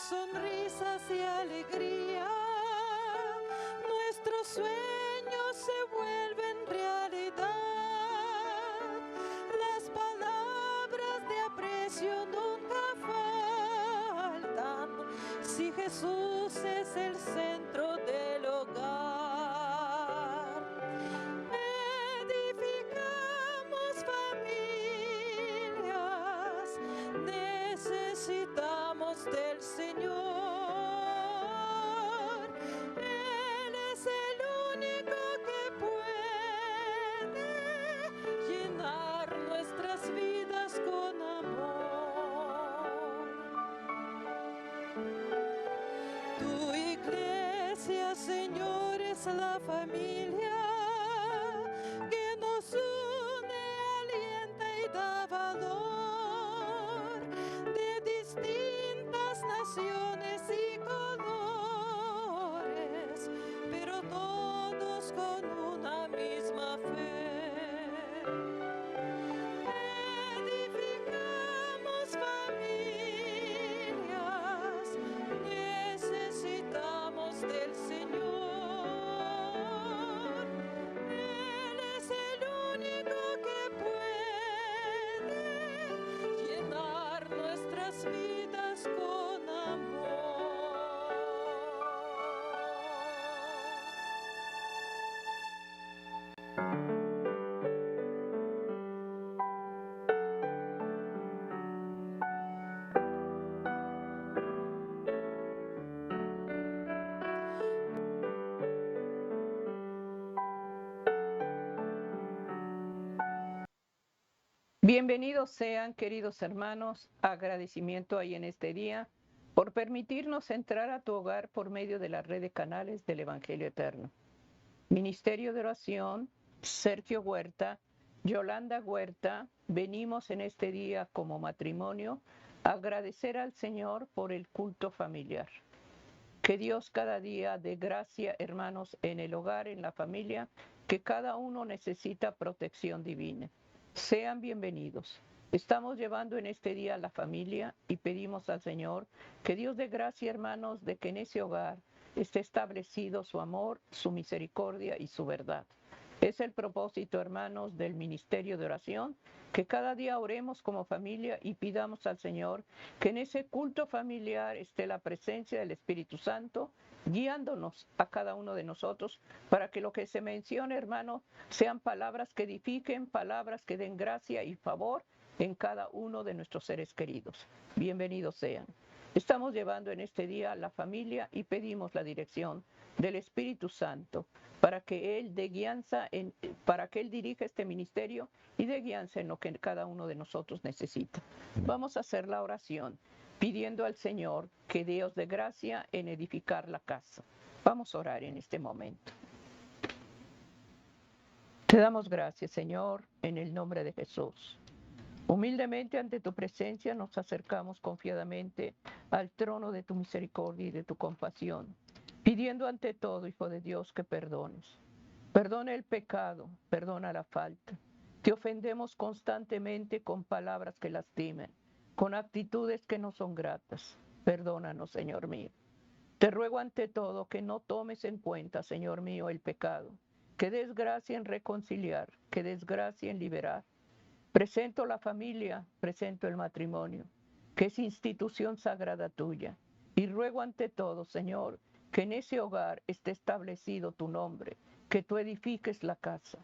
sonrisas y alegría, nuestros sueños se vuelven realidad. Las palabras de aprecio nunca faltan, si Jesús es el centro del hogar. Edificamos familias, necesitamos del Señor. Él es el único que puede llenar nuestras vidas con amor. Tu iglesia, Señor, es la familia que nos une, alienta y da valor, de distintas naciones y colores, pero todos con una misma fe. Edificamos familias, necesitamos del Señor. Él es el único que puede llenar nuestras vidas con amor. Bienvenidos sean, queridos hermanos, agradecimiento ahí en este día por permitirnos entrar a tu hogar por medio de la red de canales del Evangelio Eterno. Ministerio de Oración, Sergio Huerta, Yolanda Huerta, venimos en este día como matrimonio a agradecer al Señor por el culto familiar. Que Dios cada día dé gracia, hermanos, en el hogar, en la familia, que cada uno necesita protección divina. Sean bienvenidos. Estamos llevando en este día a la familia y pedimos al Señor que Dios dé gracia, hermanos, de que en ese hogar esté establecido su amor, su misericordia y su verdad. Es el propósito, hermanos, del ministerio de oración, que cada día oremos como familia y pidamos al Señor que en ese culto familiar esté la presencia del Espíritu Santo, guiándonos a cada uno de nosotros para que lo que se mencione, hermano, sean palabras que edifiquen, palabras que den gracia y favor en cada uno de nuestros seres queridos. Bienvenidos sean. Estamos llevando en este día a la familia y pedimos la dirección del Espíritu Santo para que Él dé guianza, para que Él dirija este ministerio y dé guianza en lo que cada uno de nosotros necesita. Vamos a hacer la oración pidiendo al Señor que Dios dé gracia en edificar la casa. Vamos a orar en este momento. Te damos gracias, Señor, en el nombre de Jesús. Humildemente ante tu presencia nos acercamos confiadamente al trono de tu misericordia y de tu compasión, pidiendo ante todo, Hijo de Dios, que perdones. Perdona el pecado, perdona la falta. Te ofendemos constantemente con palabras que lastimen, con actitudes que no son gratas. Perdónanos, Señor mío. Te ruego ante todo que no tomes en cuenta, Señor mío, el pecado, que des gracia en reconciliar, que des gracia en liberar. Presento la familia, presento el matrimonio, que es institución sagrada tuya. Y ruego ante todo, Señor, que en ese hogar esté establecido tu nombre, que tú edifiques la casa.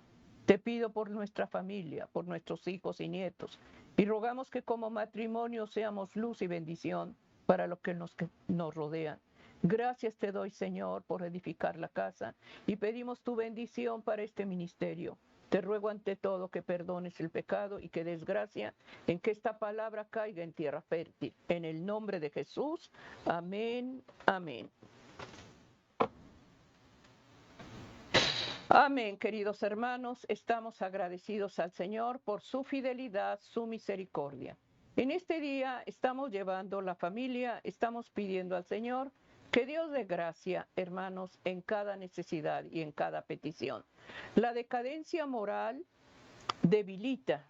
Te pido por nuestra familia, por nuestros hijos y nietos, y rogamos que como matrimonio seamos luz y bendición para los que nos rodean. Gracias te doy, Señor, por edificar la casa, y pedimos tu bendición para este ministerio. Te ruego ante todo que perdones el pecado y que des gracia en que esta palabra caiga en tierra fértil. En el nombre de Jesús, amén, amén. Amén, queridos hermanos, estamos agradecidos al Señor por su fidelidad, su misericordia. En este día estamos llevando la familia, estamos pidiendo al Señor que Dios dé gracia, hermanos, en cada necesidad y en cada petición. La decadencia moral debilita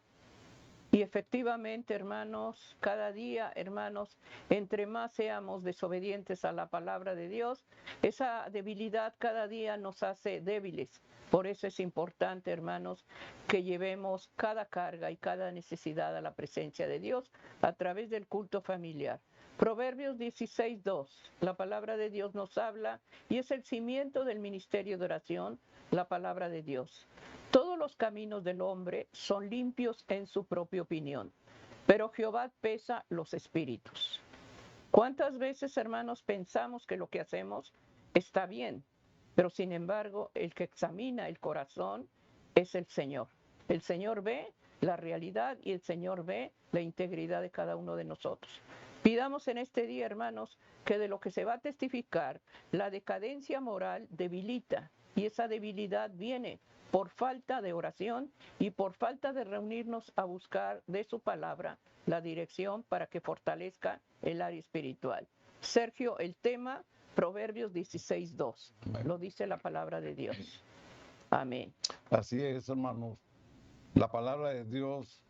Y efectivamente, hermanos, cada día, hermanos, entre más seamos desobedientes a la palabra de Dios, esa debilidad cada día nos hace débiles. Por eso es importante, hermanos, que llevemos cada carga y cada necesidad a la presencia de Dios a través del culto familiar. Proverbios 16:2, la palabra de Dios nos habla y es el cimiento del ministerio de oración, la palabra de Dios. Todos los caminos del hombre son limpios en su propia opinión, pero Jehová pesa los espíritus. ¿Cuántas veces, hermanos, pensamos que lo que hacemos está bien? Pero sin embargo, el que examina el corazón es el Señor. El Señor ve la realidad y el Señor ve la integridad de cada uno de nosotros. Pidamos en este día, hermanos, que de lo que se va a testificar, la decadencia moral debilita y esa debilidad viene por falta de oración y por falta de reunirnos a buscar de su palabra la dirección para que fortalezca el área espiritual. Sergio, el tema, Proverbios 16:2. Lo dice la palabra de Dios. Amén. Así es, hermanos. La palabra de Dios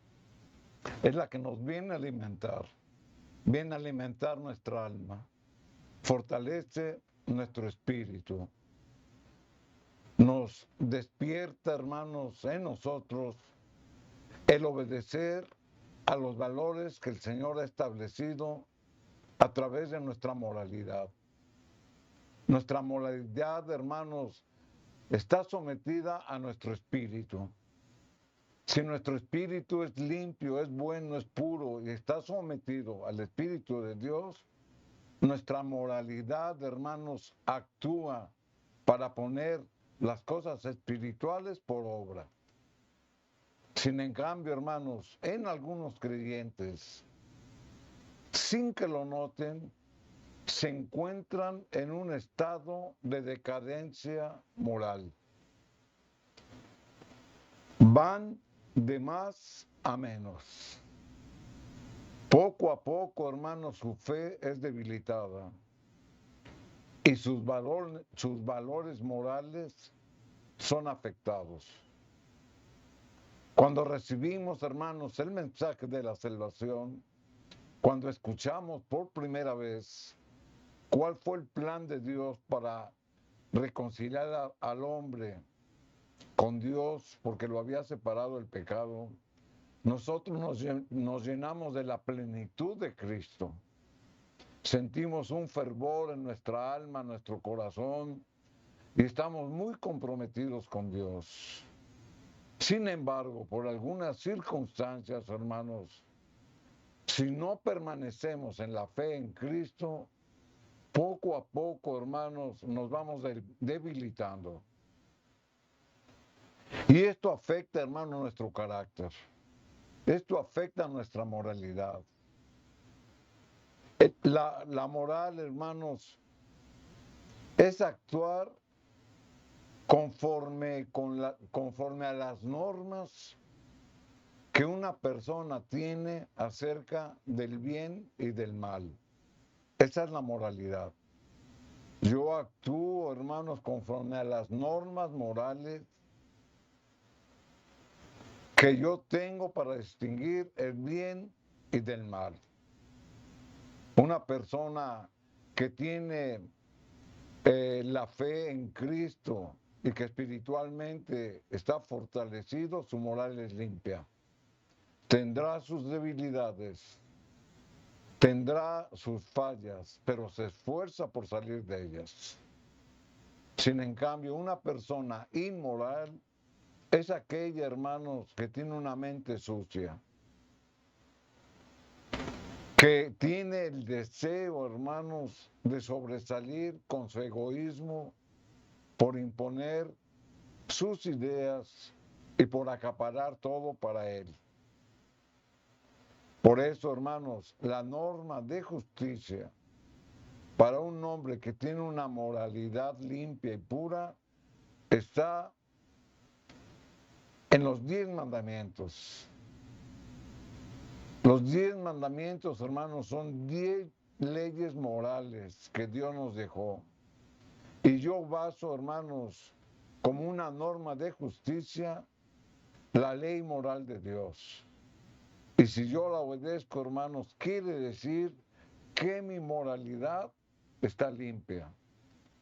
es la que nos viene a alimentar nuestra alma, fortalece nuestro espíritu, nos despierta, hermanos, en nosotros el obedecer a los valores que el Señor ha establecido a través de nuestra moralidad. Nuestra moralidad, hermanos, está sometida a nuestro espíritu. Si nuestro espíritu es limpio, es bueno, es puro y está sometido al Espíritu de Dios, nuestra moralidad, hermanos, actúa para poner las cosas espirituales por obra. Sin en cambio, hermanos, en algunos creyentes, sin que lo noten, se encuentran en un estado de decadencia moral. Van de más a menos. Poco a poco, hermanos, su fe es debilitada y sus valores morales son afectados. Cuando recibimos, hermanos, el mensaje de la salvación, cuando escuchamos por primera vez cuál fue el plan de Dios para reconciliar al hombre con Dios, porque lo había separado el pecado, nosotros nos llenamos de la plenitud de Cristo. Sentimos un fervor en nuestra alma, en nuestro corazón, y estamos muy comprometidos con Dios. Sin embargo, por algunas circunstancias, hermanos, si no permanecemos en la fe en Cristo, poco a poco, hermanos, nos vamos debilitando. Y esto afecta, hermano, nuestro carácter. Esto afecta nuestra moralidad. La moral, hermanos, es actuar conforme a las normas que una persona tiene acerca del bien y del mal. Esa es la moralidad. Yo actúo, hermanos, conforme a las normas morales que yo tengo para distinguir el bien y del mal. Una persona que tiene la fe en Cristo y que espiritualmente está fortalecido, su moral es limpia. Tendrá sus debilidades, tendrá sus fallas, pero se esfuerza por salir de ellas. Sin en cambio, una persona inmoral es aquella, hermanos, que tiene una mente sucia, que tiene el deseo, hermanos, de sobresalir con su egoísmo, por imponer sus ideas y por acaparar todo para él. Por eso, hermanos, la norma de justicia para un hombre que tiene una moralidad limpia y pura está en los 10 mandamientos. Los 10 mandamientos, hermanos, son 10 leyes morales que Dios nos dejó. Y yo baso, hermanos, como una norma de justicia, la ley moral de Dios. si yo la obedezco, hermanos, quiere decir que mi moralidad está limpia,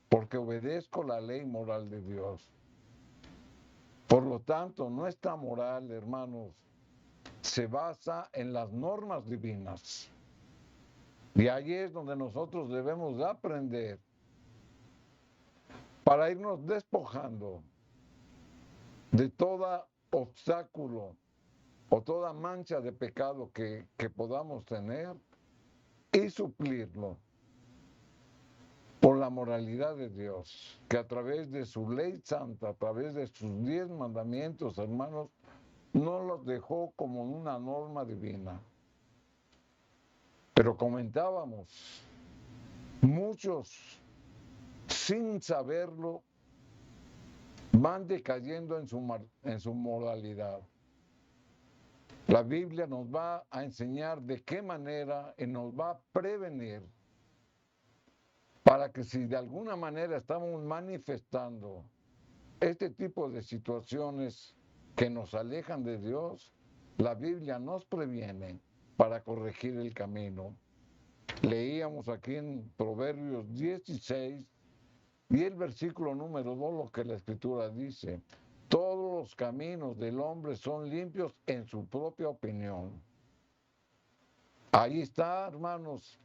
porque obedezco la ley moral de Dios. Por lo tanto, nuestra moral, hermanos, se basa en las normas divinas. Y ahí es donde nosotros debemos aprender para irnos despojando de todo obstáculo o toda mancha de pecado que podamos tener y suplirlo por la moralidad de Dios, que a través de su ley santa, a través de sus 10 mandamientos, hermanos, no los dejó como una norma divina. Pero comentábamos, muchos, sin saberlo, van decayendo en su moralidad. La Biblia nos va a enseñar de qué manera y nos va a prevenir para que si de alguna manera estamos manifestando este tipo de situaciones que nos alejan de Dios, la Biblia nos previene para corregir el camino. Leíamos aquí en Proverbios 16 y el versículo número 2 lo que la Escritura dice: todos los caminos del hombre son limpios en su propia opinión. Ahí está, hermanos,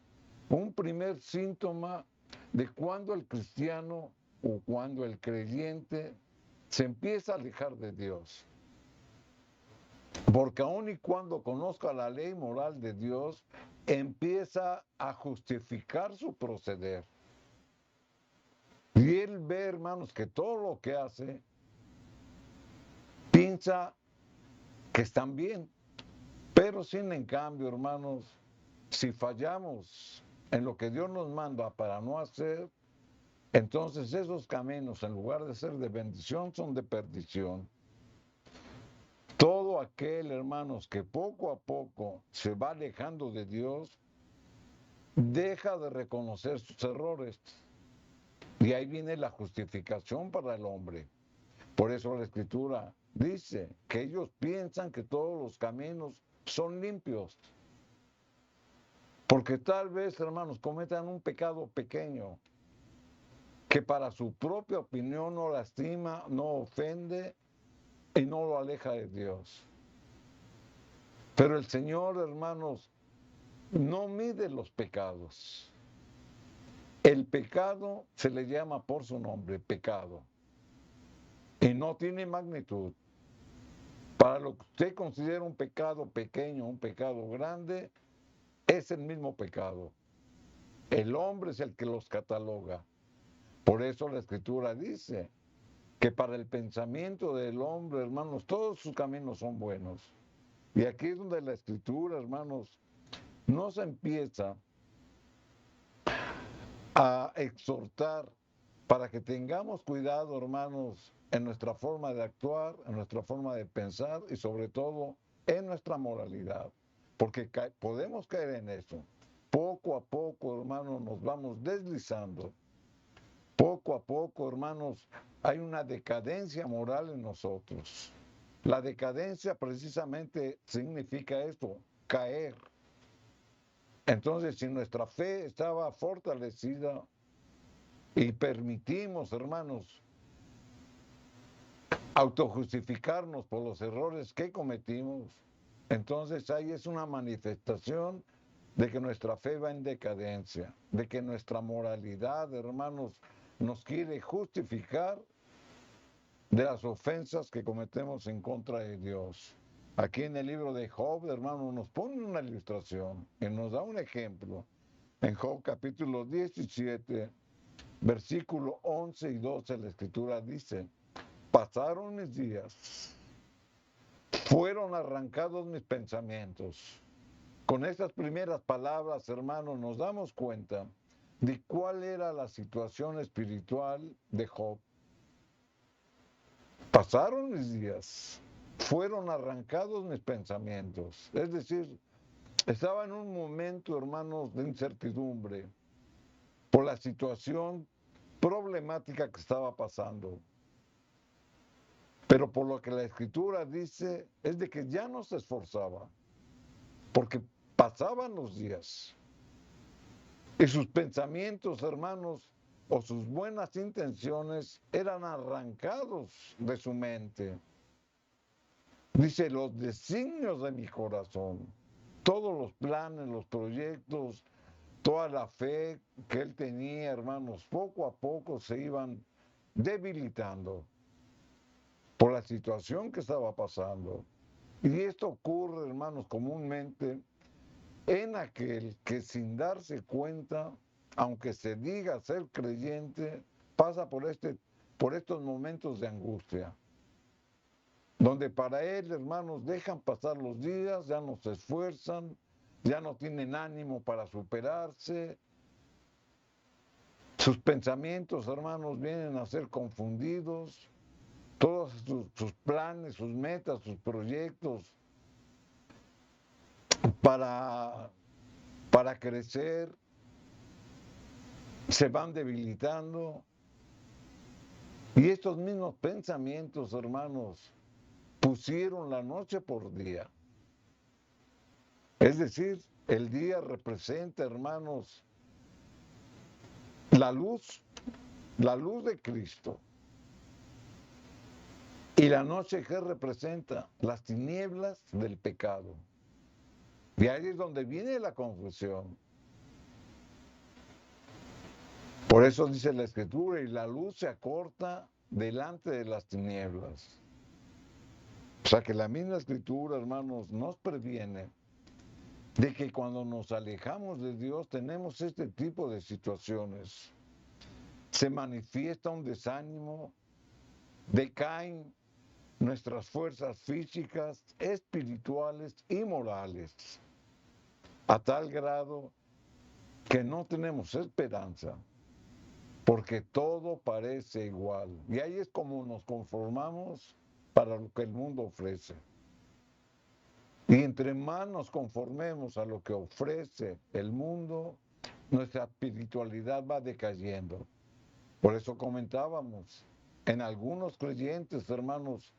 un primer síntoma de cuando el cristiano o cuando el creyente se empieza a alejar de Dios. Porque aun y cuando conozca la ley moral de Dios, empieza a justificar su proceder. Y él ve, hermanos, que todo lo que hace, piensa que están bien. Pero sin en cambio, hermanos, si fallamos en lo que Dios nos manda para no hacer, entonces esos caminos, en lugar de ser de bendición, son de perdición. Todo aquel, hermanos, que poco a poco se va alejando de Dios, deja de reconocer sus errores. Y ahí viene la justificación para el hombre. Por eso la Escritura dice que ellos piensan que todos los caminos son limpios. Porque tal vez, hermanos, cometan un pecado pequeño que para su propia opinión no lastima, no ofende y no lo aleja de Dios. Pero el Señor, hermanos, no mide los pecados. El pecado se le llama por su nombre, pecado. Y no tiene magnitud. Para lo que usted considera un pecado pequeño, un pecado grande, es el mismo pecado. El hombre es el que los cataloga. Por eso la Escritura dice que para el pensamiento del hombre, hermanos, todos sus caminos son buenos. Y aquí es donde la Escritura, hermanos, nos empieza a exhortar para que tengamos cuidado, hermanos, en nuestra forma de actuar, en nuestra forma de pensar y sobre todo en nuestra moralidad. Porque podemos caer en eso. Poco a poco, hermanos, nos vamos deslizando. Poco a poco, hermanos, hay una decadencia moral en nosotros. La decadencia precisamente significa esto, caer. Entonces, si nuestra fe estaba fortalecida y permitimos, hermanos, autojustificarnos por los errores que cometimos, entonces ahí es una manifestación de que nuestra fe va en decadencia, de que nuestra moralidad, hermanos, nos quiere justificar de las ofensas que cometemos en contra de Dios. Aquí en el libro de Job, hermano, nos pone una ilustración y nos da un ejemplo. En Job capítulo 17, versículo 11 y 12, la Escritura dice: pasaron mis días, fueron arrancados mis pensamientos. Con estas primeras palabras, hermanos, nos damos cuenta de cuál era la situación espiritual de Job. Pasaron mis días, fueron arrancados mis pensamientos. Es decir, estaba en un momento, hermanos, de incertidumbre por la situación problemática que estaba pasando. Pero por lo que la Escritura dice es de que ya no se esforzaba. porque pasaban los días y sus pensamientos, hermanos, o sus buenas intenciones eran arrancados de su mente. Dice, los designios de mi corazón, todos los planes, los proyectos, toda la fe que él tenía, hermanos, poco a poco se iban debilitando por la situación que estaba pasando. Y esto ocurre, hermanos, comúnmente en aquel que sin darse cuenta, aunque se diga ser creyente, pasa por estos momentos de angustia, donde para él, hermanos, dejan pasar los días, ya no se esfuerzan, ya no tienen ánimo para superarse. Sus pensamientos, hermanos, vienen a ser confundidos. Todos sus planes, sus metas, sus proyectos para crecer se van debilitando. Y estos mismos pensamientos, hermanos, pusieron la noche por día. Es decir, el día representa, hermanos, la luz de Cristo. Y la noche, ¿qué representa? Las tinieblas del pecado. Y ahí es donde viene la confusión. Por eso dice la Escritura, y la luz se acorta delante de las tinieblas. O sea que la misma Escritura, hermanos, nos previene de que cuando nos alejamos de Dios tenemos este tipo de situaciones. Se manifiesta un desánimo, decaen nuestras fuerzas físicas, espirituales y morales, a tal grado que no tenemos esperanza, porque todo parece igual. Y ahí es como nos conformamos para lo que el mundo ofrece. Y entre más nos conformemos a lo que ofrece el mundo, nuestra espiritualidad va decayendo. Por eso comentábamos, en algunos creyentes, hermanos,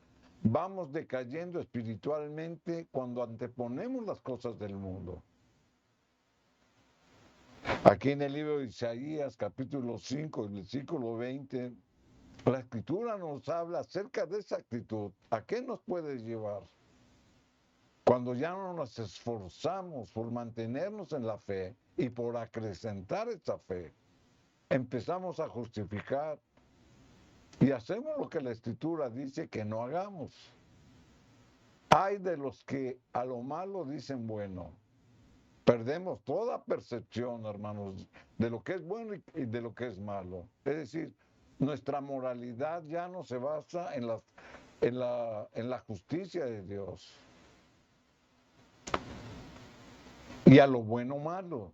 vamos decayendo espiritualmente cuando anteponemos las cosas del mundo. Aquí en el libro de Isaías, capítulo 5, versículo 20, la Escritura nos habla acerca de esa actitud. ¿A qué nos puede llevar? Cuando ya no nos esforzamos por mantenernos en la fe y por acrecentar esa fe, empezamos a justificar y hacemos lo que la Escritura dice que no hagamos. Hay de los que a lo malo dicen bueno. Perdemos toda percepción, hermanos, de lo que es bueno y de lo que es malo. Es decir, nuestra moralidad ya no se basa en la justicia de Dios. Y a lo bueno malo,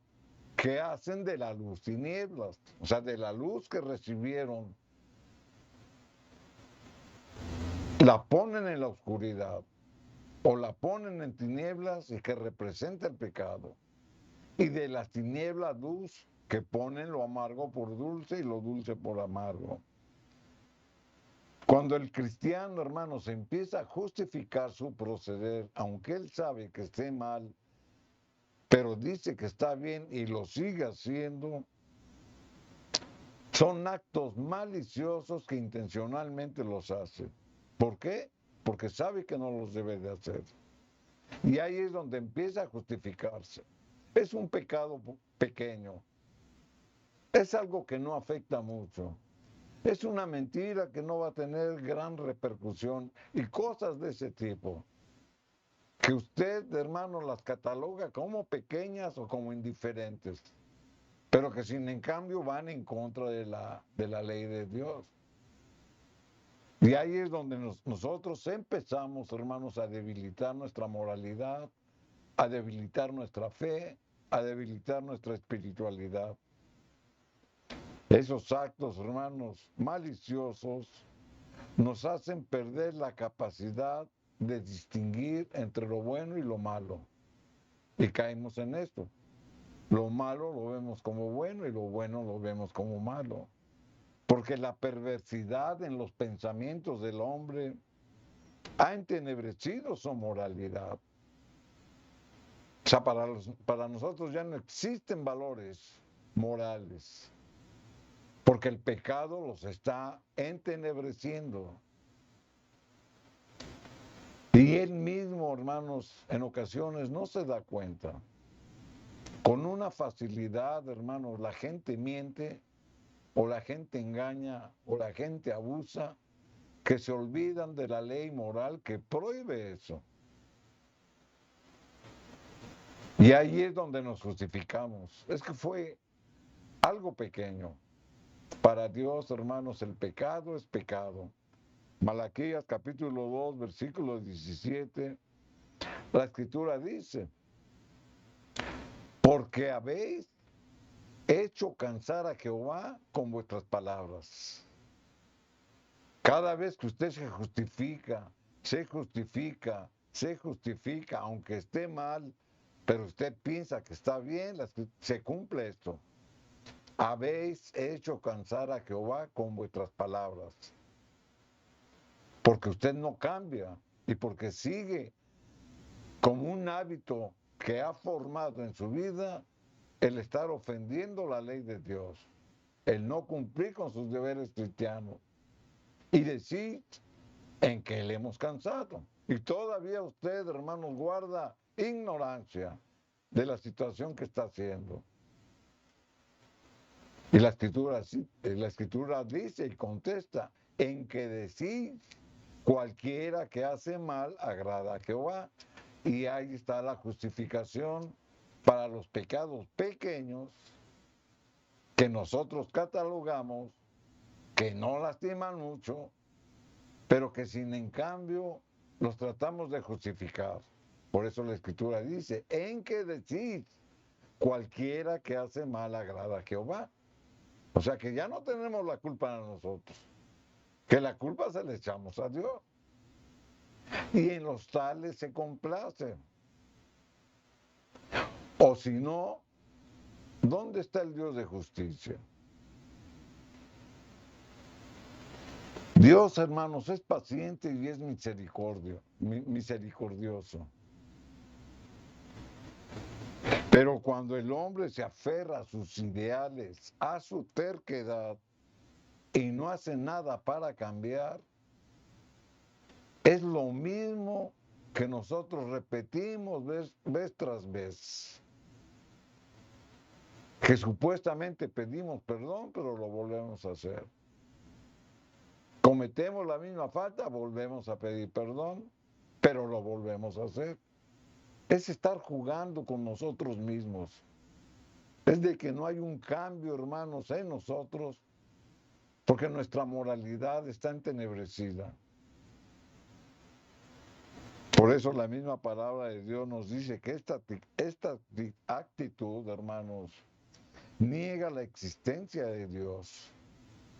¿qué hacen de la luz? Tinieblas, o sea, de la luz que recibieron, la ponen en la oscuridad o la ponen en tinieblas y que representa el pecado. Y de las tinieblas luz que ponen lo amargo por dulce y lo dulce por amargo. Cuando el cristiano, hermanos, empieza a justificar su proceder, aunque él sabe que esté mal, pero dice que está bien y lo sigue haciendo, son actos maliciosos que intencionalmente los hace. ¿Por qué? Porque sabe que no los debe de hacer. Y ahí es donde empieza a justificarse. Es un pecado pequeño. Es algo que no afecta mucho. Es una mentira que no va a tener gran repercusión y cosas de ese tipo. Que usted, hermano, las cataloga como pequeñas o como indiferentes, pero que sin en cambio van en contra de la ley de Dios. Y ahí es donde nosotros empezamos, hermanos, a debilitar nuestra moralidad, a debilitar nuestra fe, a debilitar nuestra espiritualidad. Esos actos, hermanos, maliciosos nos hacen perder la capacidad de distinguir entre lo bueno y lo malo. Y caemos en esto. Lo malo lo vemos como bueno y lo bueno lo vemos como malo. Porque la perversidad en los pensamientos del hombre ha entenebrecido su moralidad. O sea, para nosotros ya no existen valores morales, porque el pecado los está entenebreciendo. Y él mismo, hermanos, en ocasiones no se da cuenta. Con una facilidad, hermanos, la gente miente, o la gente engaña, o la gente abusa, que se olvidan de la ley moral que prohíbe eso. Y ahí es donde nos justificamos. Es que fue algo pequeño. Para Dios, hermanos, el pecado es pecado. Malaquías capítulo 2, versículo 17, la escritura dice, porque habéis hecho cansar a Jehová con vuestras palabras. Cada vez que usted se justifica, aunque esté mal, pero usted piensa que está bien, se cumple esto. Habéis hecho cansar a Jehová con vuestras palabras. Porque usted no cambia y porque sigue como un hábito que ha formado en su vida el estar ofendiendo la ley de Dios, el no cumplir con sus deberes cristianos y decir en que le hemos cansado. Y todavía usted, hermanos, guarda ignorancia de la situación que está haciendo. Y la escritura dice y contesta, en que decís, cualquiera que hace mal agrada a Jehová. Y ahí está la justificación para los pecados pequeños que nosotros catalogamos, que no lastiman mucho, pero que sin en cambio los tratamos de justificar. Por eso la escritura dice, en que decís, cualquiera que hace mal agrada a Jehová. O sea que ya no tenemos la culpa a nosotros, que la culpa se la echamos a Dios. Y en los tales se complace. O si no, ¿dónde está el Dios de justicia? Dios, hermanos, es paciente y es misericordioso. Pero cuando el hombre se aferra a sus ideales, a su terquedad, y no hace nada para cambiar, es lo mismo que nosotros repetimos vez tras vez. Que supuestamente pedimos perdón, pero lo volvemos a hacer. Cometemos la misma falta, volvemos a pedir perdón, pero lo volvemos a hacer. Es estar jugando con nosotros mismos. Es de que no hay un cambio, hermanos, en nosotros, porque nuestra moralidad está entenebrecida. Por eso la misma palabra de Dios nos dice que esta actitud, hermanos, niega la existencia de Dios,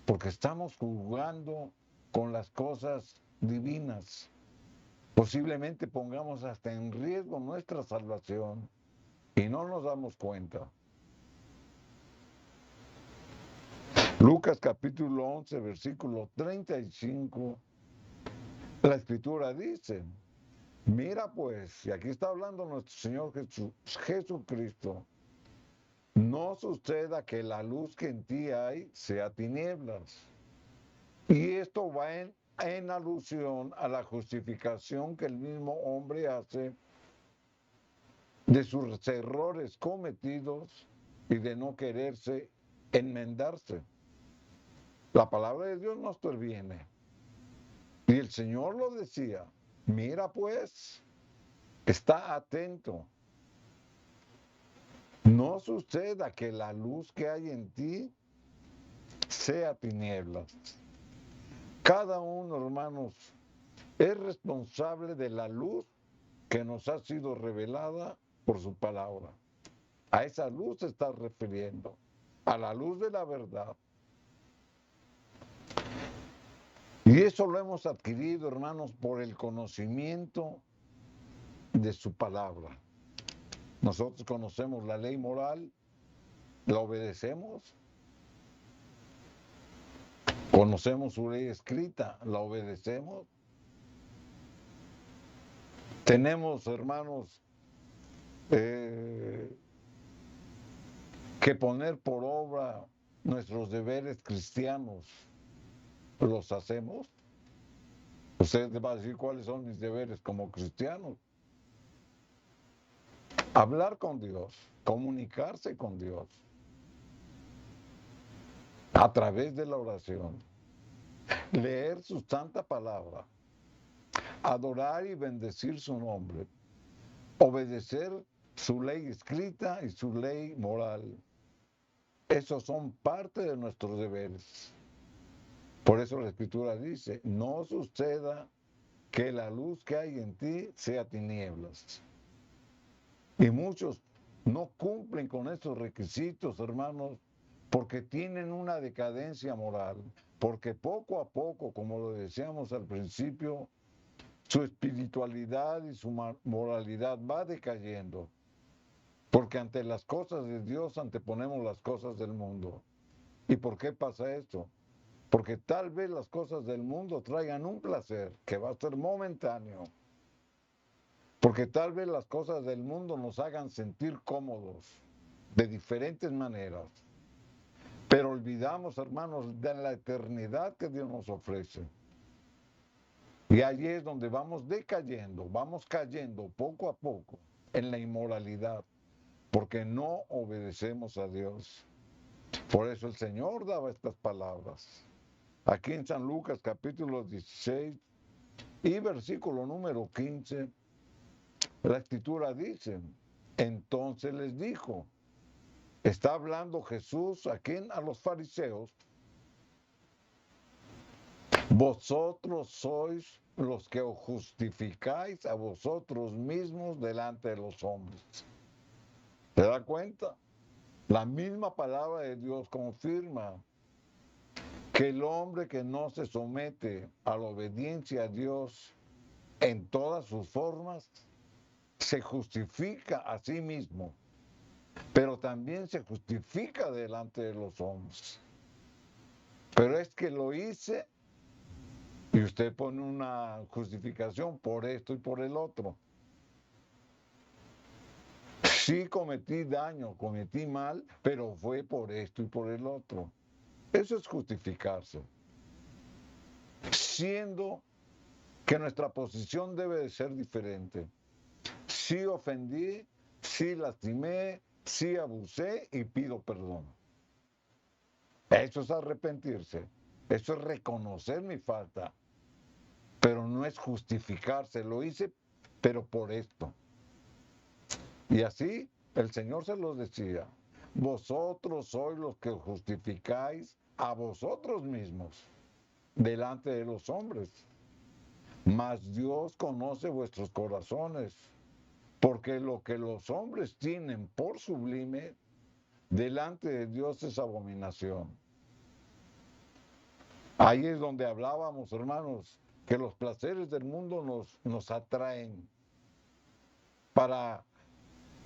porque estamos jugando con las cosas divinas. Posiblemente pongamos hasta en riesgo nuestra salvación y no nos damos cuenta. Lucas capítulo 11, versículo 35, la escritura dice, mira pues, y aquí está hablando nuestro Señor Jesucristo, no suceda que la luz que en ti hay sea tinieblas. Y esto va en alusión a la justificación que el mismo hombre hace de sus errores cometidos y de no quererse enmendarse. La palabra de Dios nos previene. Y el Señor lo decía, mira pues, está atento. No suceda que la luz que hay en ti sea tinieblas. Cada uno, hermanos, es responsable de la luz que nos ha sido revelada por su palabra. A esa luz se está refiriendo, a la luz de la verdad. Y eso lo hemos adquirido, hermanos, por el conocimiento de su palabra. Nosotros conocemos la ley moral, la obedecemos. Conocemos su ley escrita, la obedecemos. Tenemos, hermanos, eh, que poner por obra nuestros deberes cristianos, ¿los hacemos? Usted va a decir cuáles son mis deberes como cristiano. Hablar con Dios, comunicarse con Dios a través de la oración, leer su santa palabra, adorar y bendecir su nombre, obedecer su ley escrita y su ley moral. Esos son parte de nuestros deberes. Por eso la Escritura dice, no suceda que la luz que hay en ti sea tinieblas. Y muchos no cumplen con estos requisitos, hermanos, porque tienen una decadencia moral, porque poco a poco, como lo decíamos al principio, su espiritualidad y su moralidad va decayendo, porque ante las cosas de Dios anteponemos las cosas del mundo. ¿Y por qué pasa esto? Porque tal vez las cosas del mundo traigan un placer que va a ser momentáneo. Porque tal vez las cosas del mundo nos hagan sentir cómodos de diferentes maneras. Pero olvidamos, hermanos, de la eternidad que Dios nos ofrece. Y allí es donde vamos decayendo, vamos cayendo poco a poco en la inmoralidad, porque no obedecemos a Dios. Por eso el Señor daba estas palabras. Aquí en San Lucas capítulo 16 y versículo número 15, la Escritura dice, entonces les dijo, está hablando Jesús aquí a los fariseos, vosotros sois los que os justificáis a vosotros mismos delante de los hombres. ¿Se da cuenta? La misma palabra de Dios confirma que el hombre que no se somete a la obediencia a Dios en todas sus formas, se justifica a sí mismo, pero también se justifica delante de los hombres. Pero es que lo hice y usted pone una justificación por esto y por el otro. Sí cometí daño, cometí mal, pero fue por esto y por el otro. Eso es justificarse. Siendo que nuestra posición debe de ser diferente. Sí ofendí, sí lastimé, sí abusé y pido perdón. Eso es arrepentirse, eso es reconocer mi falta, pero no es justificarse, lo hice, pero por esto. Y así el Señor se los decía, vosotros sois los que justificáis a vosotros mismos delante de los hombres, mas Dios conoce vuestros corazones, porque lo que los hombres tienen por sublime, delante de Dios es abominación. Ahí es donde hablábamos, hermanos, que los placeres del mundo nos atraen para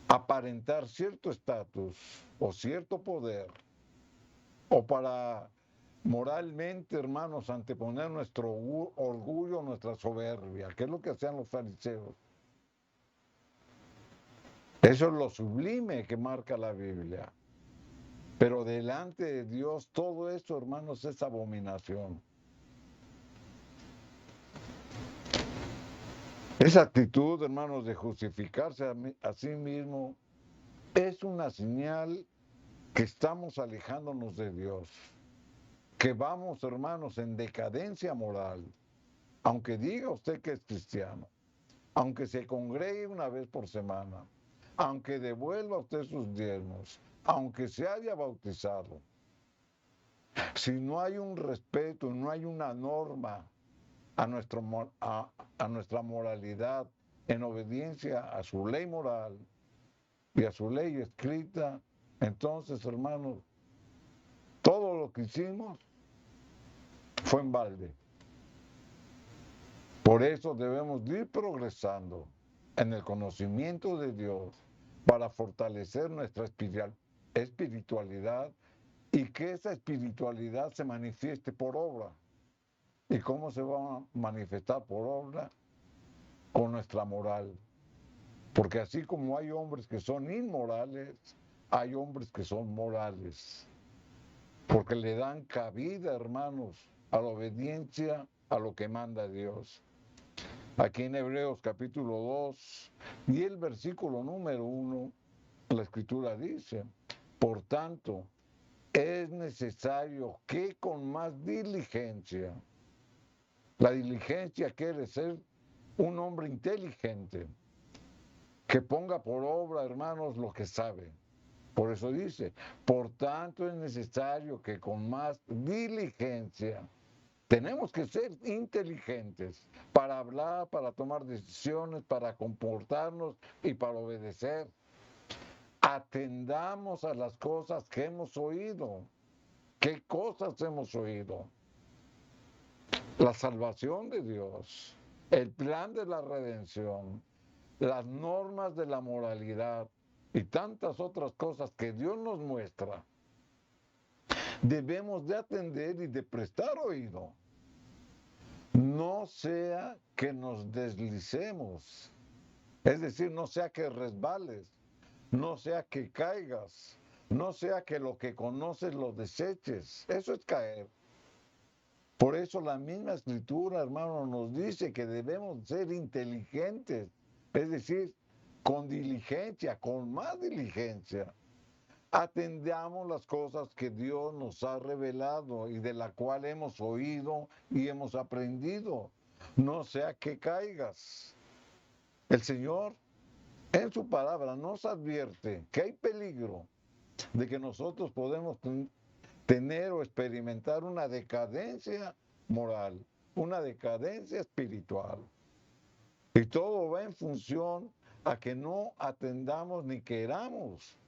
aparentar cierto estatus o cierto poder, o para moralmente, hermanos, anteponer nuestro orgullo, nuestra soberbia, que es lo que hacían los fariseos. Eso es lo sublime que marca la Biblia. Pero delante de Dios todo eso, hermanos, es abominación. Esa actitud, hermanos, de justificarse a sí mismo es una señal que estamos alejándonos de Dios, que vamos, hermanos, en decadencia moral, aunque diga usted que es cristiano, aunque se congregue una vez por semana, aunque devuelva usted sus diezmos, aunque se haya bautizado. Si no hay un respeto, no hay una norma a nuestra moralidad en obediencia a su ley moral y a su ley escrita, entonces, hermanos, todo lo que hicimos fue en balde. Por eso debemos ir progresando en el conocimiento de Dios para fortalecer nuestra espiritualidad y que esa espiritualidad se manifieste por obra. ¿Y cómo se va a manifestar por obra? Con nuestra moral. Porque así como hay hombres que son inmorales, hay hombres que son morales. Porque le dan cabida, hermanos, a la obediencia a lo que manda Dios. Aquí en Hebreos capítulo 2 y el versículo número 1, la escritura dice, por tanto, es necesario que con más diligencia, la diligencia quiere ser un hombre inteligente, que ponga por obra, hermanos, lo que sabe. Por eso dice, por tanto es necesario que con más diligencia, tenemos que ser inteligentes para hablar, para tomar decisiones, para comportarnos y para obedecer. Atendamos a las cosas que hemos oído. ¿Qué cosas hemos oído? La salvación de Dios, el plan de la redención, las normas de la moralidad y tantas otras cosas que Dios nos muestra. Debemos de atender y de prestar oído. No sea que nos deslicemos, es decir, no sea que resbales, no sea que caigas, no sea que lo que conoces lo deseches. Eso es caer. Por eso la misma escritura, hermano, nos dice que debemos ser inteligentes, es decir, con diligencia, con más diligencia. Atendamos las cosas que Dios nos ha revelado y de la cual hemos oído y hemos aprendido. No sea que caigas. El Señor en su palabra nos advierte que hay peligro de que nosotros podemos tener o experimentar una decadencia moral, una decadencia espiritual. Y todo va en función a que no atendamos ni queramos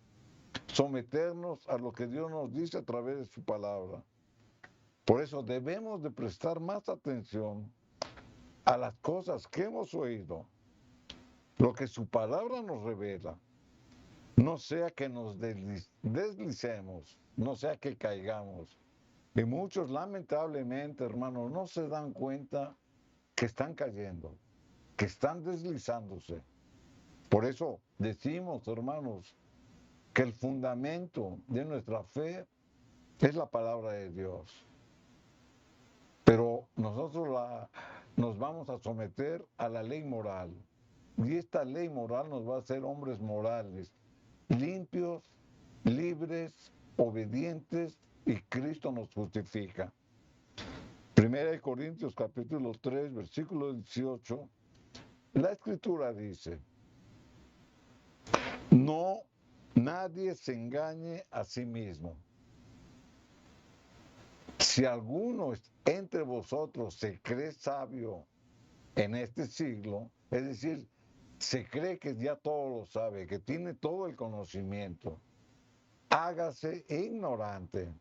someternos a lo que Dios nos dice a través de su palabra. Por eso debemos de prestar más atención a las cosas que hemos oído, lo que su palabra nos revela. No sea que nos deslicemos, no sea que caigamos. Y muchos, lamentablemente, hermanos, no se dan cuenta que están cayendo, que están deslizándose. Por eso decimos, hermanos, que el fundamento de nuestra fe es la palabra de Dios. Pero nosotros nos vamos a someter a la ley moral. Y esta ley moral nos va a hacer hombres morales, limpios, libres, obedientes, y Cristo nos justifica. Primera de Corintios capítulo 3, versículo 18, la escritura dice, no, nadie se engañe a sí mismo. Si alguno entre vosotros se cree sabio en este siglo, es decir, se cree que ya todo lo sabe, que tiene todo el conocimiento, hágase ignorante.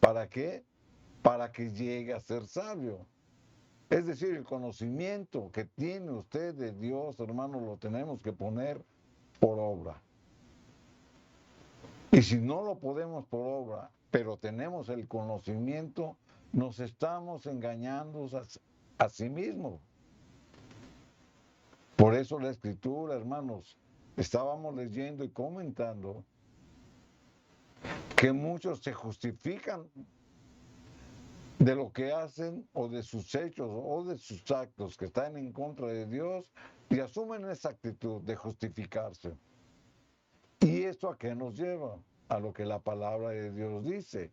¿Para qué? Para que llegue a ser sabio. Es decir, el conocimiento que tiene usted de Dios, hermano, lo tenemos que poner por obra. Y si no lo podemos por obra, pero tenemos el conocimiento, nos estamos engañando a sí mismos. Por eso la escritura, hermanos, estábamos leyendo y comentando que muchos se justifican de lo que hacen o de sus hechos o de sus actos que están en contra de Dios y asumen esa actitud de justificarse. ¿Y esto a qué nos lleva? A lo que la palabra de Dios dice,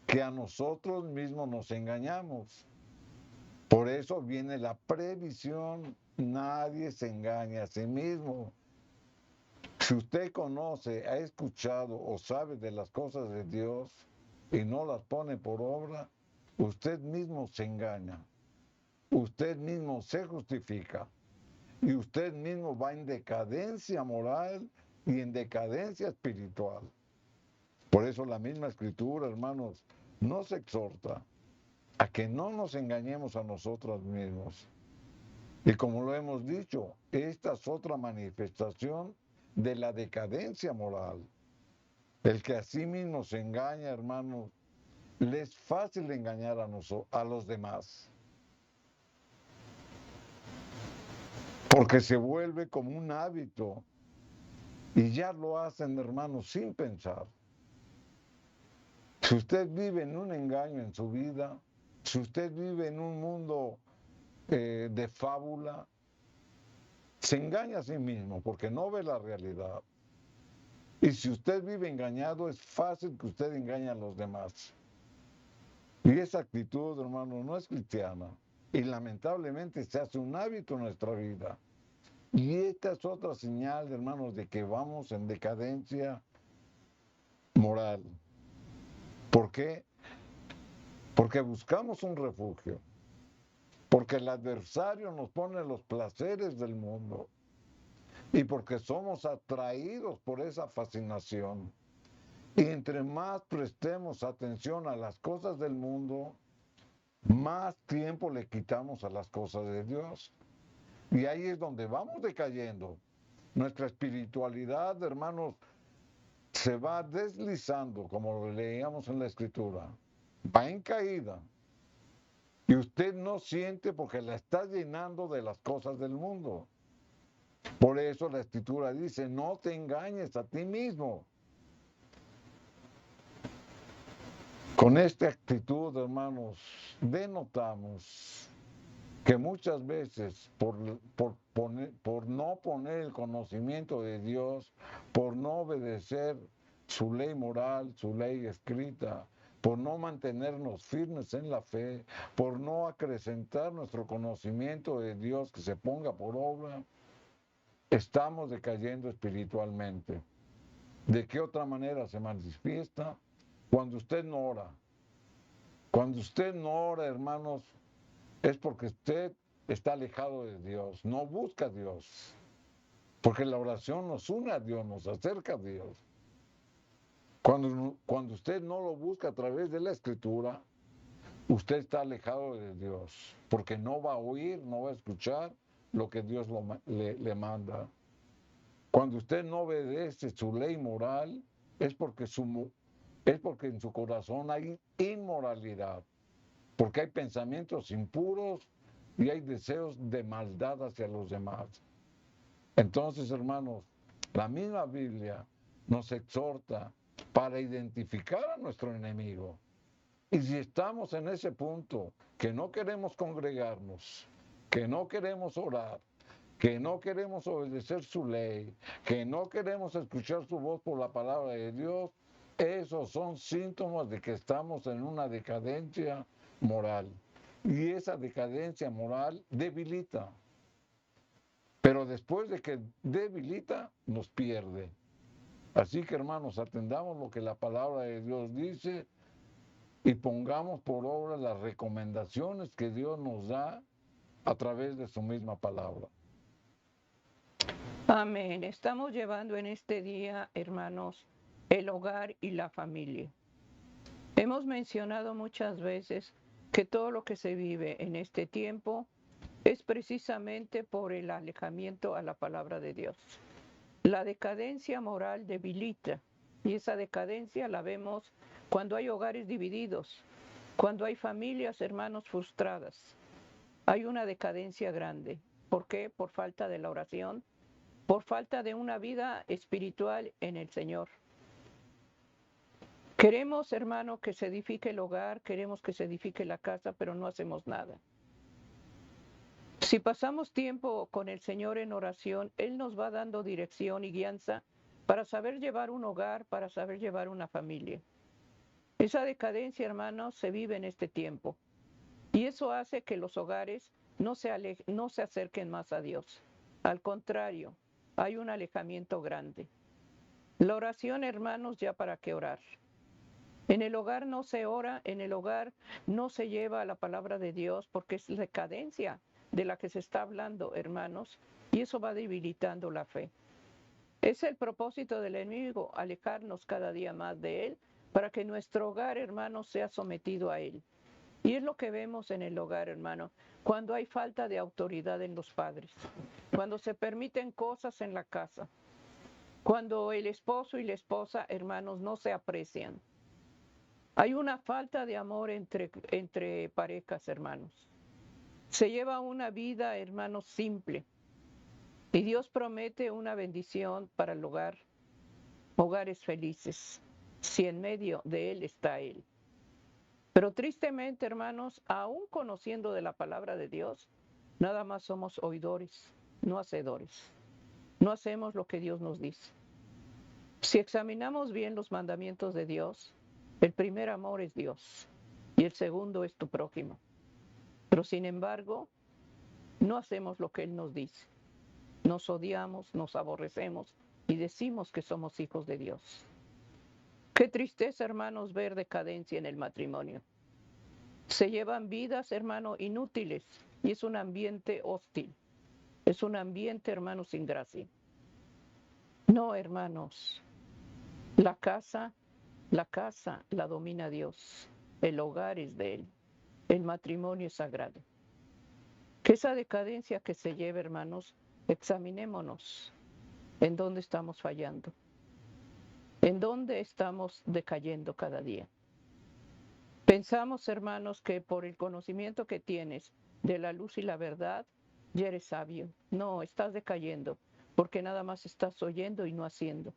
que a nosotros mismos nos engañamos. Por eso viene la previsión, nadie se engaña a sí mismo. Si usted conoce, ha escuchado o sabe de las cosas de Dios y no las pone por obra, usted mismo se engaña, usted mismo se justifica y usted mismo va en decadencia moral y en decadencia espiritual. Por eso la misma escritura, hermanos, nos exhorta a que no nos engañemos a nosotros mismos. Y como lo hemos dicho, esta es otra manifestación de la decadencia moral. El que a sí mismo se engaña, hermanos, le es fácil engañar a los demás. porque se vuelve como un hábito y ya lo hacen, hermanos, sin pensar. Si usted vive en un engaño en su vida, si usted vive en un mundo de fábula, se engaña a sí mismo porque no ve la realidad. Y si usted vive engañado, es fácil que usted engañe a los demás. Y esa actitud, hermano, no es cristiana. Y lamentablemente se hace un hábito en nuestra vida. Y esta es otra señal, hermanos, de que vamos en decadencia moral. ¿Por qué? Porque buscamos un refugio. Porque el adversario nos pone los placeres del mundo. Y porque somos atraídos por esa fascinación. Y entre más prestemos atención a las cosas del mundo, más tiempo le quitamos a las cosas de Dios. Y ahí es donde vamos decayendo. Nuestra espiritualidad, hermanos, se va deslizando, como lo leíamos en la Escritura. Va en caída. Y usted no siente porque la está llenando de las cosas del mundo. Por eso la Escritura dice, no te engañes a ti mismo. Con esta actitud, hermanos, denotamos que muchas veces por no poner el conocimiento de Dios, por no obedecer su ley moral, su ley escrita, por no mantenernos firmes en la fe, por no acrecentar nuestro conocimiento de Dios que se ponga por obra, estamos decayendo espiritualmente. ¿De qué otra manera se manifiesta? Cuando usted no ora. Cuando usted no ora, hermanos, es porque usted está alejado de Dios, no busca a Dios. Porque la oración nos une a Dios, nos acerca a Dios. Cuando usted no lo busca a través de la Escritura, usted está alejado de Dios, porque no va a oír, no va a escuchar lo que Dios le manda. Cuando usted no obedece su ley moral, es porque en su corazón hay inmoralidad, porque hay pensamientos impuros y hay deseos de maldad hacia los demás. Entonces, hermanos, la misma Biblia nos exhorta para identificar a nuestro enemigo. Y si estamos en ese punto, que no queremos congregarnos, que no queremos orar, que no queremos obedecer su ley, que no queremos escuchar su voz por la palabra de Dios, esos son síntomas de que estamos en una decadencia moral. Y esa decadencia moral debilita. Pero después de que debilita, nos pierde. Así que, hermanos, atendamos lo que la palabra de Dios dice y pongamos por obra las recomendaciones que Dios nos da a través de su misma palabra. Amén. Estamos llevando en este día, hermanos, el hogar y la familia. Hemos mencionado muchas veces que todo lo que se vive en este tiempo es precisamente por el alejamiento a la palabra de Dios. La decadencia moral debilita y esa decadencia la vemos cuando hay hogares divididos, cuando hay familias, hermanos, frustradas. Hay una decadencia grande. ¿Por qué? Por falta de la oración, por falta de una vida espiritual en el Señor. Queremos, hermano, que se edifique el hogar, queremos que se edifique la casa, pero no hacemos nada. Si pasamos tiempo con el Señor en oración, Él nos va dando dirección y guianza para saber llevar un hogar, para saber llevar una familia. Esa decadencia, hermanos, se vive en este tiempo. Y eso hace que los hogares no se acerquen más a Dios. Al contrario, hay un alejamiento grande. La oración, hermanos, ya para qué orar. En el hogar no se ora, en el hogar no se lleva la palabra de Dios porque es decadencia de la que se está hablando, hermanos, y eso va debilitando la fe. Es el propósito del enemigo, alejarnos cada día más de él para que nuestro hogar, hermanos, sea sometido a él. Y es lo que vemos en el hogar, hermano, cuando hay falta de autoridad en los padres, cuando se permiten cosas en la casa, cuando el esposo y la esposa, hermanos, no se aprecian. Hay una falta de amor entre parejas, hermanos. Se lleva una vida, hermanos, simple. Y Dios promete una bendición para el hogar, hogares felices, si en medio de él está Él. Pero tristemente, hermanos, aún conociendo de la palabra de Dios, nada más somos oidores, no hacedores. No hacemos lo que Dios nos dice. Si examinamos bien los mandamientos de Dios, el primer amor es Dios y el segundo es tu prójimo. Pero sin embargo, no hacemos lo que Él nos dice. Nos odiamos, nos aborrecemos y decimos que somos hijos de Dios. Qué tristeza, hermanos, ver decadencia en el matrimonio. Se llevan vidas, hermano, inútiles y es un ambiente hostil. Es un ambiente, hermanos, sin gracia. No, hermanos, la casa la domina Dios. El hogar es de Él. El matrimonio es sagrado. Que esa decadencia que se lleve, hermanos, examinémonos en dónde estamos fallando, en dónde estamos decayendo cada día. Pensamos, hermanos, que por el conocimiento que tienes de la luz y la verdad, ya eres sabio. No, estás decayendo, porque nada más estás oyendo y no haciendo.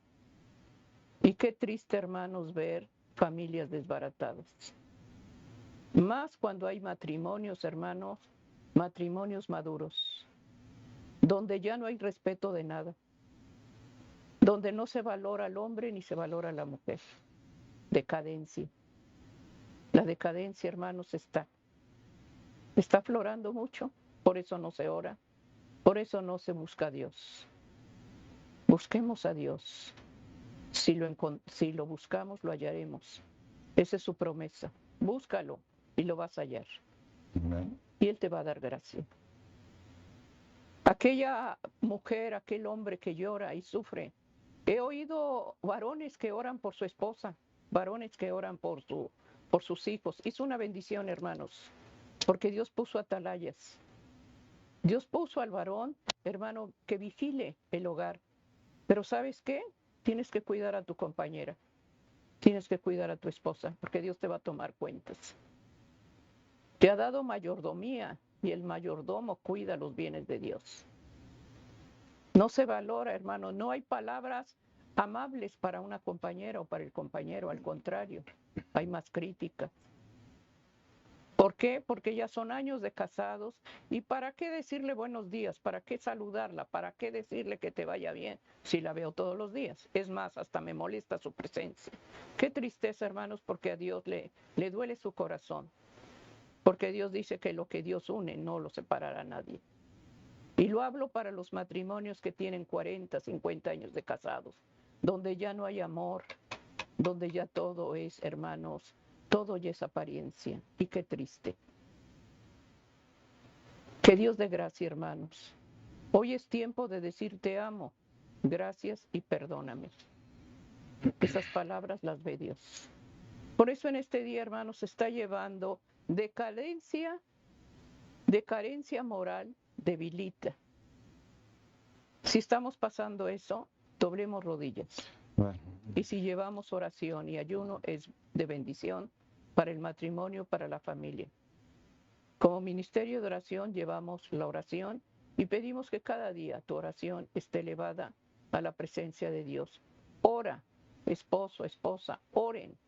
Y qué triste, hermanos, ver familias desbaratadas. Más cuando hay matrimonios, hermanos, matrimonios maduros, donde ya no hay respeto de nada, donde no se valora al hombre ni se valora a la mujer. Decadencia. La decadencia, hermanos, está aflorando mucho, por eso no se ora, por eso no se busca a Dios. Busquemos a Dios. Si lo buscamos, lo hallaremos. Esa es su promesa. Búscalo y lo vas a hallar. Amén. Y Él te va a dar gracia. Aquella mujer, aquel hombre que llora y sufre. He oído varones que oran por su esposa, varones que oran por sus hijos. Es una bendición, hermanos, porque Dios puso atalayas. Dios puso al varón, hermano, que vigile el hogar. Pero ¿sabes qué? Tienes que cuidar a tu compañera. Tienes que cuidar a tu esposa, porque Dios te va a tomar cuentas. Te ha dado mayordomía y el mayordomo cuida los bienes de Dios. No se valora, hermano, no hay palabras amables para una compañera o para el compañero, al contrario, hay más crítica. ¿Por qué? Porque ya son años de casados y ¿para qué decirle buenos días? ¿Para qué saludarla? ¿Para qué decirle que te vaya bien si la veo todos los días? Es más, hasta me molesta su presencia. Qué tristeza, hermanos, porque a Dios le duele su corazón. Porque Dios dice que lo que Dios une no lo separará a nadie. Y lo hablo para los matrimonios que tienen 40, 50 años de casados, donde ya no hay amor, donde ya todo es, hermanos, todo ya es apariencia. Y qué triste. Que Dios dé gracia, hermanos. Hoy es tiempo de decir te amo, gracias y perdóname. Esas palabras las ve Dios. Por eso en este día, hermanos, se está llevando decadencia moral, debilita. Si estamos pasando eso, doblemos rodillas. Bueno. Y si llevamos oración y ayuno, es de bendición para el matrimonio, para la familia. Como ministerio de oración llevamos la oración y pedimos que cada día tu oración esté elevada a la presencia de Dios. Ora, esposo, esposa, oren,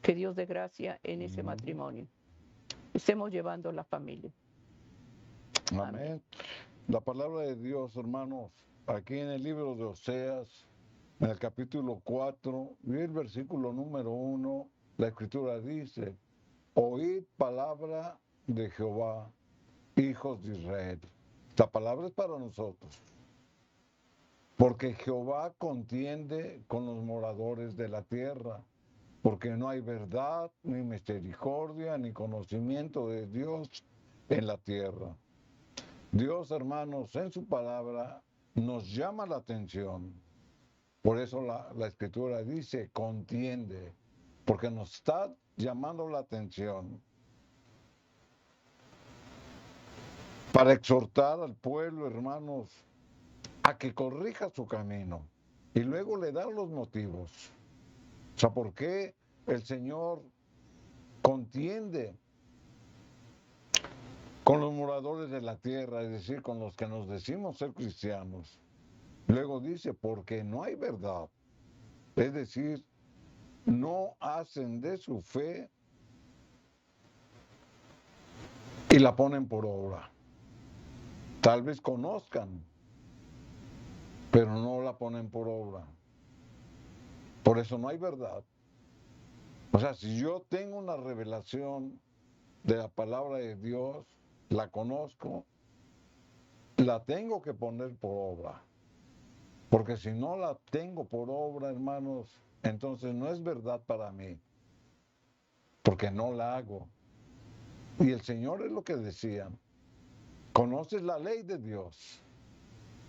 que Dios dé gracia en ese matrimonio. Estemos llevando la familia. Amén. La palabra de Dios, hermanos, aquí en el libro de Oseas, en el capítulo 4, y el versículo número 1, la escritura dice: oíd palabra de Jehová, hijos de Israel. La palabra es para nosotros, porque Jehová contiende con los moradores de la tierra, porque no hay verdad, ni misericordia, ni conocimiento de Dios en la tierra. Dios, hermanos, en su palabra nos llama la atención. Por eso la escritura dice contiende, porque nos está llamando la atención para exhortar al pueblo, hermanos, a que corrija su camino. Y luego le da los motivos. O sea, ¿por qué el Señor contiende con los moradores de la tierra, es decir, con los que nos decimos ser cristianos? Luego dice, porque no hay verdad. Es decir, no hacen de su fe y la ponen por obra. Tal vez conozcan, pero no la ponen por obra. Por eso no hay verdad. O sea, si yo tengo una revelación de la palabra de Dios, la conozco, la tengo que poner por obra. Porque si no la tengo por obra, hermanos, entonces no es verdad para mí. Porque no la hago. Y el Señor es lo que decía. Conoces la ley de Dios,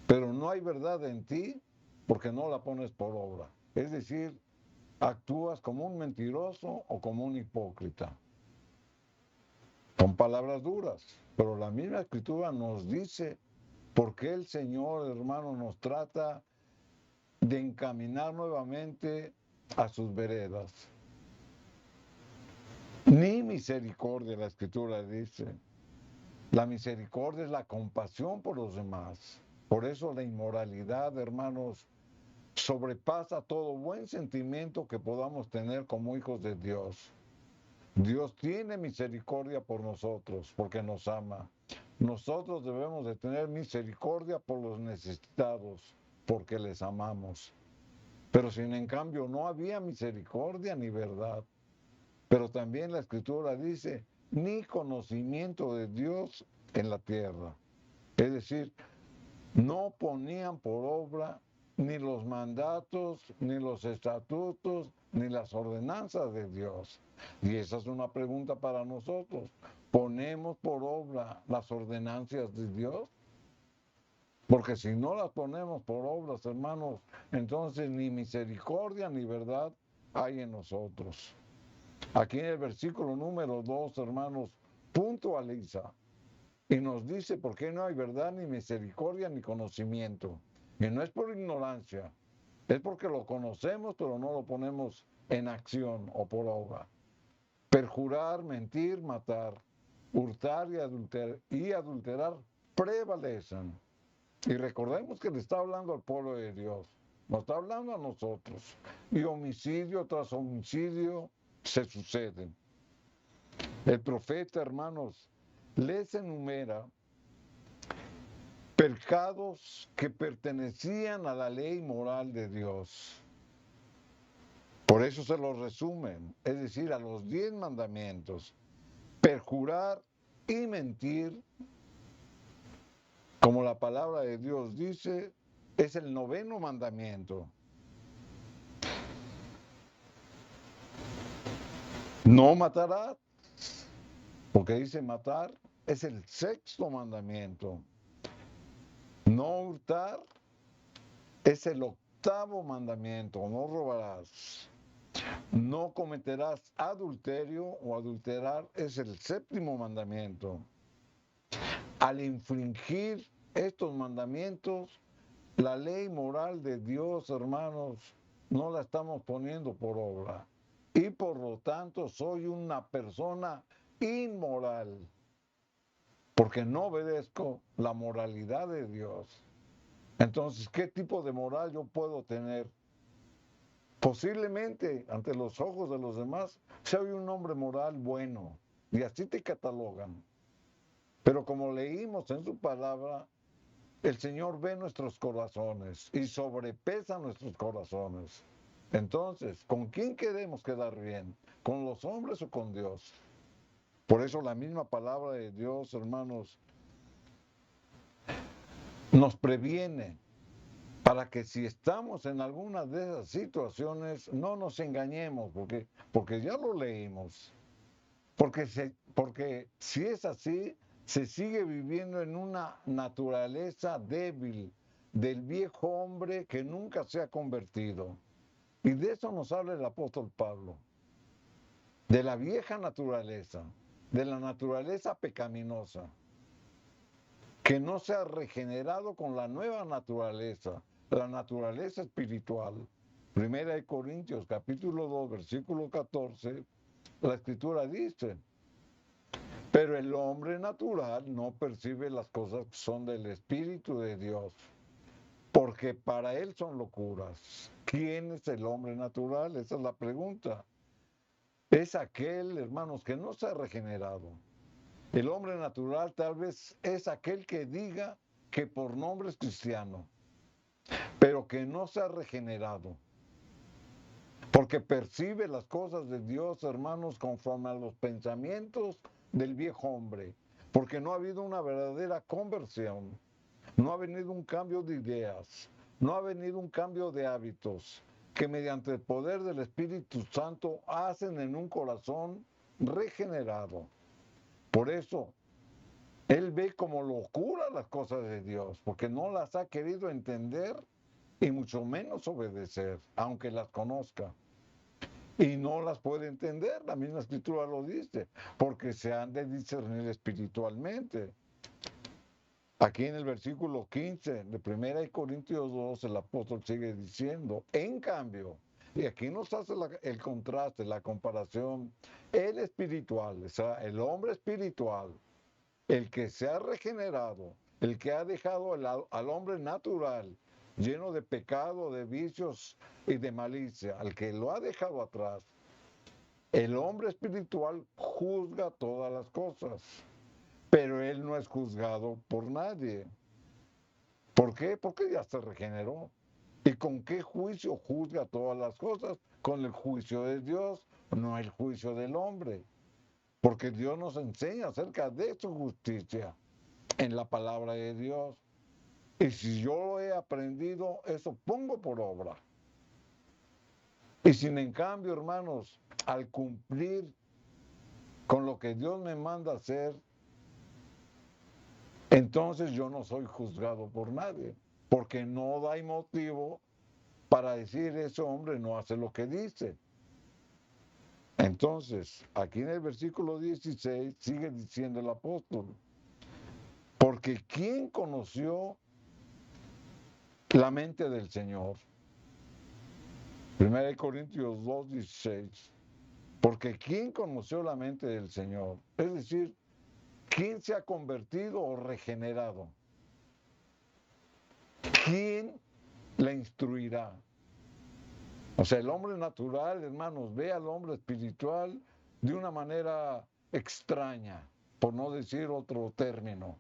pero no hay verdad en ti porque no la pones por obra. Es decir, actúas como un mentiroso o como un hipócrita. Son palabras duras, pero la misma escritura nos dice por qué el Señor, hermano, nos trata de encaminar nuevamente a sus veredas. Ni misericordia, la escritura dice. La misericordia es la compasión por los demás. Por eso la inmoralidad, hermanos, sobrepasa todo buen sentimiento que podamos tener como hijos de Dios. Dios tiene misericordia por nosotros porque nos ama. Nosotros debemos de tener misericordia por los necesitados porque les amamos. Pero sin en cambio no había misericordia ni verdad. Pero también la escritura dice, ni conocimiento de Dios en la tierra. Es decir, no ponían por obra ni los mandatos, ni los estatutos, ni las ordenanzas de Dios. Y esa es una pregunta para nosotros. ¿Ponemos por obra las ordenanzas de Dios? Porque si no las ponemos por obras, hermanos, entonces ni misericordia ni verdad hay en nosotros. Aquí en el versículo número 2, hermanos, puntualiza y nos dice por qué no hay verdad, ni misericordia, ni conocimiento. Y no es por ignorancia, es porque lo conocemos, pero no lo ponemos en acción o por obra. Perjurar, mentir, matar, hurtar y adulterar prevalecen. Y recordemos que le está hablando al pueblo de Dios, nos está hablando a nosotros. Y homicidio tras homicidio se suceden. El profeta, hermanos, les enumera pecados que pertenecían a la ley moral de Dios. Por eso se los resumen, es decir, a los 10 mandamientos. Perjurar y mentir, como la palabra de Dios dice, es el 9º mandamiento. No matarás, porque dice matar, es el 6º mandamiento. No hurtar es el 8º mandamiento, no robarás. No cometerás adulterio o adulterar es el 7º mandamiento. Al infringir estos mandamientos, la ley moral de Dios, hermanos, no la estamos poniendo por obra. Y por lo tanto soy una persona inmoral, porque no obedezco la moralidad de Dios. Entonces, ¿qué tipo de moral yo puedo tener? Posiblemente ante los ojos de los demás soy un hombre moral bueno y así te catalogan. Pero como leímos en su palabra, el Señor ve nuestros corazones y sobrepesa nuestros corazones. Entonces, ¿con quién queremos quedar bien? ¿Con los hombres o con Dios? Por eso la misma palabra de Dios, hermanos, nos previene para que si estamos en alguna de esas situaciones no nos engañemos, porque ya lo leímos. Porque si es así, se sigue viviendo en una naturaleza débil del viejo hombre que nunca se ha convertido. Y de eso nos habla el apóstol Pablo, de la vieja naturaleza, de la naturaleza pecaminosa, que no se ha regenerado con la nueva naturaleza, la naturaleza espiritual. Primera de Corintios, capítulo 2, versículo 14, la escritura dice, pero el hombre natural no percibe las cosas que son del Espíritu de Dios, porque para él son locuras. ¿Quién es el hombre natural? Esa es la pregunta. Es aquel, hermanos, que no se ha regenerado. El hombre natural tal vez es aquel que diga que por nombre es cristiano, pero que no se ha regenerado. Porque percibe las cosas de Dios, hermanos, conforme a los pensamientos del viejo hombre. Porque no ha habido una verdadera conversión. No ha venido un cambio de ideas. No ha venido un cambio de hábitos que mediante el poder del Espíritu Santo hacen en un corazón regenerado. Por eso, él ve como locura las cosas de Dios, porque no las ha querido entender y mucho menos obedecer, aunque las conozca. Y no las puede entender, la misma escritura lo dice, porque se han de discernir espiritualmente. Aquí en el versículo 15 de 1 Corintios 2, el apóstol sigue diciendo, en cambio, y aquí nos hace el contraste, la comparación, el espiritual, o sea, el hombre espiritual, el que se ha regenerado, el que ha dejado al hombre natural, lleno de pecado, de vicios y de malicia, al que lo ha dejado atrás, el hombre espiritual juzga todas las cosas, pero él no es juzgado por nadie. ¿Por qué? Porque ya se regeneró. ¿Y con qué juicio juzga todas las cosas? Con el juicio de Dios, no el juicio del hombre. Porque Dios nos enseña acerca de su justicia en la palabra de Dios. Y si yo lo he aprendido, eso pongo por obra. Y sin en cambio, hermanos, al cumplir con lo que Dios me manda hacer, entonces yo no soy juzgado por nadie, porque no hay motivo para decir ese hombre no hace lo que dice. Entonces, aquí en el versículo 16 sigue diciendo el apóstol, porque ¿quién conoció la mente del Señor? 1 Corintios 2, 16. Porque ¿quién conoció la mente del Señor? Es decir, ¿quién se ha convertido o regenerado? ¿Quién la instruirá? O sea, el hombre natural, hermanos, ve al hombre espiritual de una manera extraña, por no decir otro término.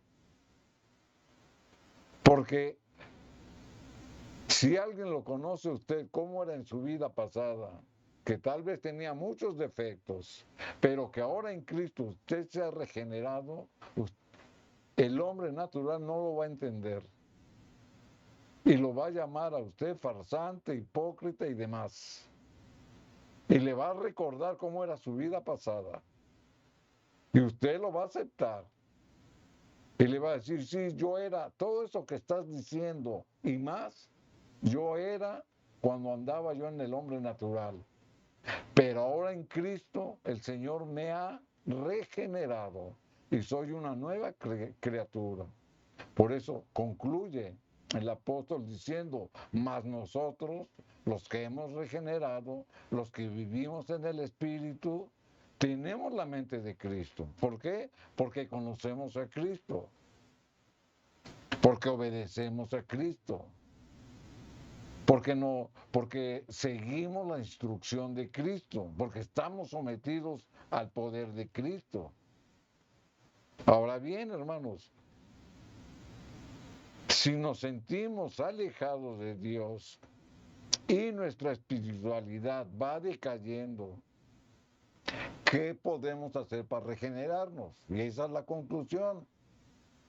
Porque si alguien lo conoce usted, cómo era en su vida pasada, que tal vez tenía muchos defectos, pero que ahora en Cristo usted se ha regenerado, el hombre natural no lo va a entender. Y lo va a llamar a usted farsante, hipócrita y demás. Y le va a recordar cómo era su vida pasada. Y usted lo va a aceptar. Y le va a decir, sí, yo era todo eso que estás diciendo y más, yo era cuando andaba yo en el hombre natural. Pero ahora en Cristo el Señor me ha regenerado y soy una nueva criatura. Por eso concluye el apóstol diciendo, mas nosotros, los que hemos regenerado, los que vivimos en el Espíritu, tenemos la mente de Cristo. ¿Por qué? Porque conocemos a Cristo. Porque obedecemos a Cristo. Porque seguimos la instrucción de Cristo. Porque estamos sometidos al poder de Cristo. Ahora bien, hermanos, si nos sentimos alejados de Dios y nuestra espiritualidad va decayendo, ¿qué podemos hacer para regenerarnos? Y esa es la conclusión. O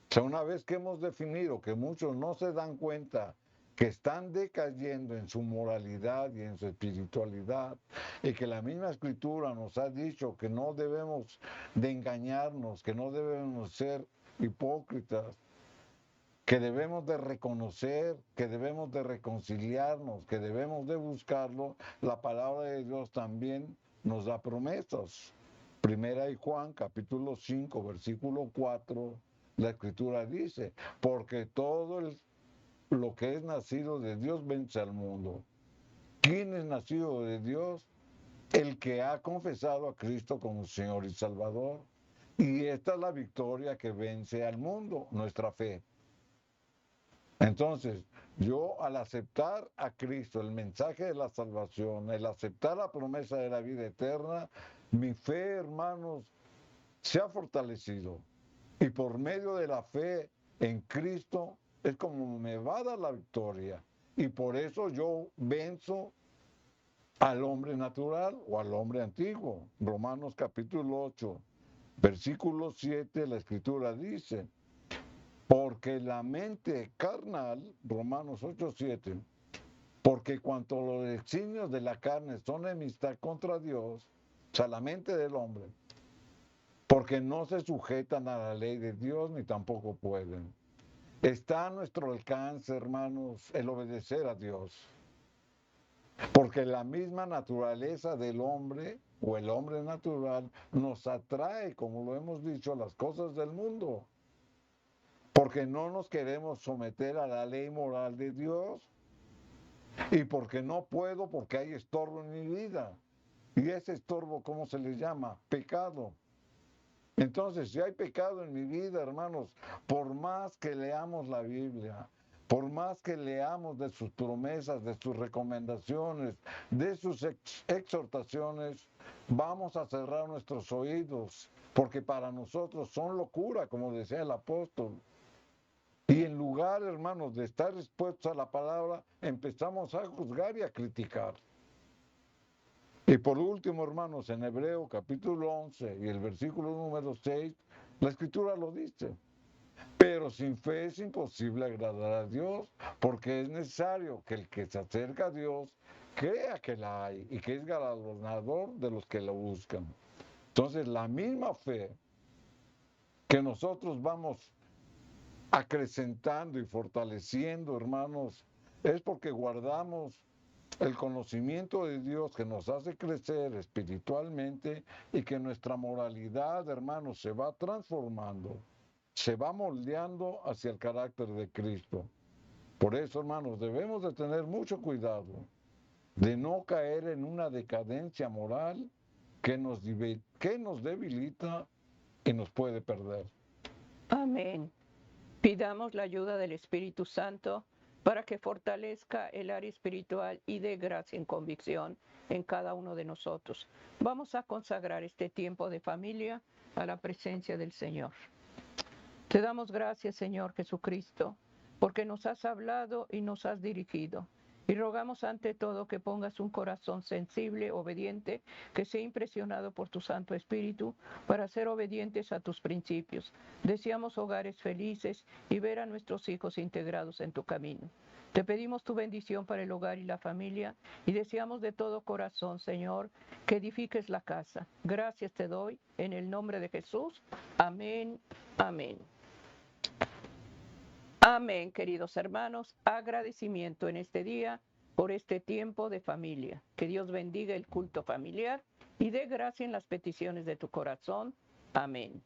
sea, una vez que hemos definido que muchos no se dan cuenta que están decayendo en su moralidad y en su espiritualidad, y que la misma escritura nos ha dicho que no debemos de engañarnos, que no debemos ser hipócritas, que debemos de reconocer, que debemos de reconciliarnos, que debemos de buscarlo, la palabra de Dios también nos da promesas. Primera de Juan, capítulo 5, versículo 4, la escritura dice, porque lo que es nacido de Dios vence al mundo. ¿Quién es nacido de Dios? El que ha confesado a Cristo como Señor y Salvador. Y esta es la victoria que vence al mundo, nuestra fe. Entonces, Yo al aceptar a Cristo, el mensaje de la salvación, el aceptar la promesa de la vida eterna, mi fe, hermanos, se ha fortalecido. Y por medio de la fe en Cristo es como me va a dar la victoria. Y por eso yo venzo al hombre natural o al hombre antiguo. Romanos capítulo 8, versículo 7, la escritura dice, porque la mente carnal, Romanos 8, 7, porque cuanto los designios de la carne son enemistad contra Dios, o sea, la mente del hombre, porque no se sujetan a la ley de Dios ni tampoco pueden. Está a nuestro alcance, hermanos, el obedecer a Dios. Porque la misma naturaleza del hombre o el hombre natural nos atrae, como lo hemos dicho, a las cosas del mundo. Porque no nos queremos someter a la ley moral de Dios. Y porque no puedo, porque hay estorbo en mi vida. Y ese estorbo, ¿cómo se le llama? Pecado. Entonces, si hay pecado en mi vida, hermanos, por más que leamos la Biblia, por más que leamos de sus promesas, de sus recomendaciones, de sus exhortaciones, vamos a cerrar nuestros oídos, porque para nosotros son locura, como decía el apóstol. Y en lugar, hermanos, de estar expuestos a la palabra, empezamos a juzgar y a criticar. Y por último, hermanos, en Hebreo capítulo 11 y el versículo número 6, la escritura lo dice. Pero sin fe es imposible agradar a Dios, porque es necesario que el que se acerca a Dios crea que la hay y que es galardonador de los que lo buscan. Entonces, la misma fe que nosotros vamos acrecentando y fortaleciendo, hermanos, es porque guardamos el conocimiento de Dios que nos hace crecer espiritualmente y que nuestra moralidad, hermanos, se va transformando, se va moldeando hacia el carácter de Cristo. Por eso, hermanos, debemos de tener mucho cuidado de no caer en una decadencia moral que nos debilita y nos puede perder. Amén. Pidamos la ayuda del Espíritu Santo para que fortalezca el área espiritual y dé gracia en convicción en cada uno de nosotros. Vamos a consagrar este tiempo de familia a la presencia del Señor. Te damos gracias, Señor Jesucristo, porque nos has hablado y nos has dirigido. Y rogamos ante todo que pongas un corazón sensible, obediente, que sea impresionado por tu Santo Espíritu para ser obedientes a tus principios. Deseamos hogares felices y ver a nuestros hijos integrados en tu camino. Te pedimos tu bendición para el hogar y la familia y deseamos de todo corazón, Señor, que edifiques la casa. Gracias te doy en el nombre de Jesús. Amén. Amén. Amén, queridos hermanos. Agradecimiento en este día por este tiempo de familia. Que Dios bendiga el culto familiar y dé gracia en las peticiones de tu corazón. Amén.